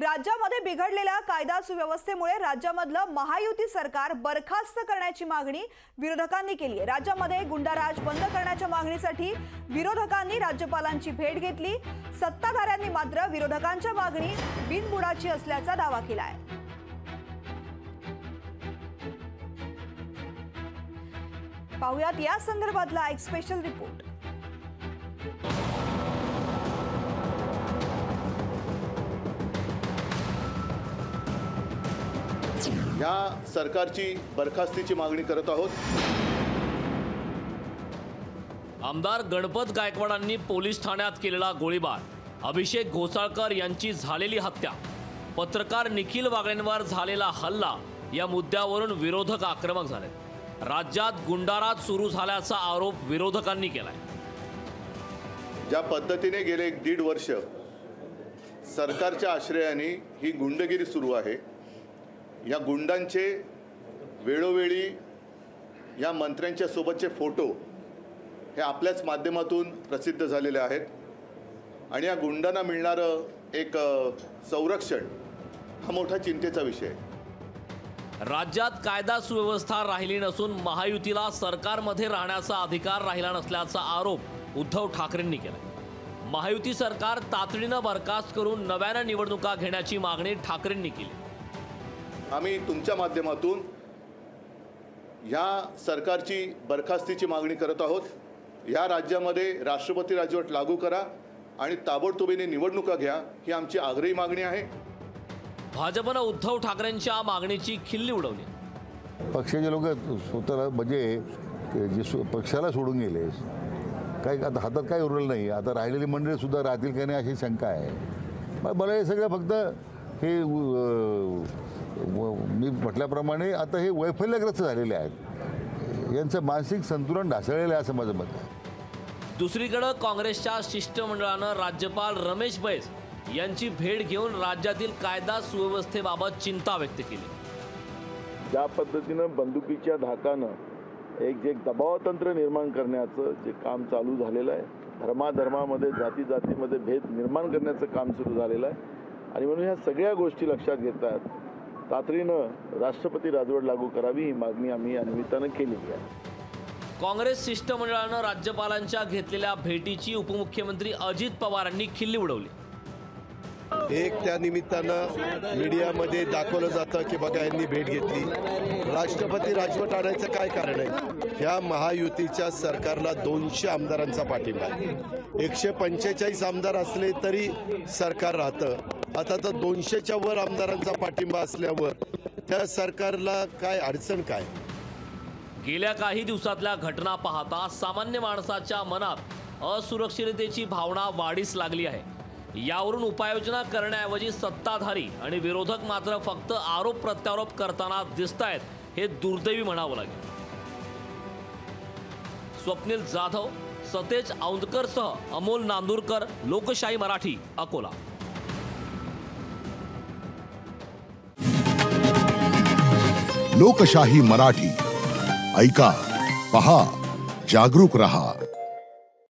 राज्यामध्ये बिघडलेल्या कायदा सुव्यवस्थेमुळे राज्यामधलं महायुती सरकार बरखास्त करण्याची मागणी विरोधकांनी केली आहे। राज्यामध्ये गुंडाराज बंद करण्याच्या मागणीसाठी विरोधकांनी राज्यपालांची भेट घेतली। सत्ताधाऱ्यांनी मात्र विरोधकांच्या मागणी बिनबुडाची असल्याचा दावा केला आहे। पाहुयात या संदर्भातला एक स्पेशल रिपोर्ट। या सरकारची बरखास्तीची मागणी करत आहोत। आमदार गणपत गायकवाडांनी पोलीस ठाण्यात केलेला गोळीबार, अभिषेक घोसाळकर यांची झालेली हत्या, पत्रकार निखिल वागळेंवर झालेला हल्ला या मुद्द्यावरून विरोधक आक्रमक झाले। राज्यात गुंडाराज सुरू झाल्याचा आरोप विरोधकांनी केलाय। ज्या पद्धतीने गेले 1.5 वर्ष सरकारच्या आश्रयाने ही गुंडगिरी सुरू आहे, या गुंडांचे वेळोवेळी या मंत्र्यांच्या सोबतचे फोटो हे आपल्याच माध्यमातून प्रसिद्ध झालेले आहेत आणि या गुंडांना मिळणारं एक संरक्षण हा मोठा चिंतेचा विषय आहे। राज्यात कायदा सुव्यवस्था राहिली नसून महायुतीला सरकारमध्ये राहण्याचा अधिकार राहिला नसल्याचा आरोप उद्धव ठाकरेंनी केला। महायुती सरकार तातडीनं बरखास्त करून नव्यानं निवडणुका घेण्याची मागणी ठाकरेंनी केली। आम्ही तुमच्या माध्यमातून या सरकारची बरखास्तीची मागणी करत आहोत। या राज्यामध्ये राष्ट्रपती राजवट लागू करा आणि ताबडतोबीने निवडणुका घ्या, ही आमची आग्रही मागणी आहे। भाजपनं उद्धव ठाकरेंच्या मागणीची खिल्ली उडवली। पक्षाचे लोक स्वतःला म्हणजे जे पक्षाला सोडून गेले, काही आता हातात काही उरलं नाही, आता राहिलेली मंडळी सुद्धा राहतील का नाही अशी शंका आहे। मला हे सगळं फक्त हे मी म्हटल्याप्रमाणे आता हे वैफल्यग्रस्त झालेले आहेत, यांचं मानसिक संतुलन ढासळलेलं आहे असं माझं मत आहे। दुसरीकडे काँग्रेसच्या शिष्टमंडळानं राज्यपाल रमेश बैस यांची भेट घेऊन राज्यातील कायदा सुव्यवस्थेबाबत चिंता व्यक्त केली। ज्या पद्धतीनं बंदुकीच्या धाकानं एक दबावतंत्र निर्माण करण्याचं जे काम चालू झालेलं आहे, धर्माधर्मामध्ये जातीमध्ये भेद निर्माण करण्याचं काम सुरू झालेलं आहे आणि म्हणून ह्या सगळ्या गोष्टी लक्षात घेतात तातडीनं राष्ट्रपती राजवट लागू करावी ही मागणी आम्ही या निमित्तानं केलेली आहे। काँग्रेस शिष्टमंडळानं राज्यपालांच्या घेतलेल्या भेटीची उपमुख्यमंत्री अजित पवारांनी खिल्ली उडवली। एक त्या निमित्तानं मीडियामध्ये दाखवलं जातं की बघा यांनी भेट घेतली, राष्ट्रपती राजवट आणायचं काय कारण आहे? ह्या महायुतीच्या सरकारला 200 आमदारांचा पाठिंबा आहे। 145 आमदार असले तरी सरकार राहतं, आता तर 200च्या वर आमदारांचा पाठिंबा असल्यावर त्या सरकारला काय अडचण काय? गेल्या काही दिवसातल्या घटना पाहता सामान्य माणसाच्या मनात असुरक्षिततेची भावना वाढीस लागली आहे। यावरून उपाययोजना करण्याऐवजी सत्ताधारी आणि विरोधक मात्र फक्त आरोप प्रत्यारोप करताना दिसतायत, हे दुर्दैवी म्हणावं लागेल। स्वप्नील जाधव, सतेज औंधकरसह अमोल नांदुरकर, लोकशाही मराठी, अकोला। लोकशाही मराठी ऐका, पहा, जागरूक रहा।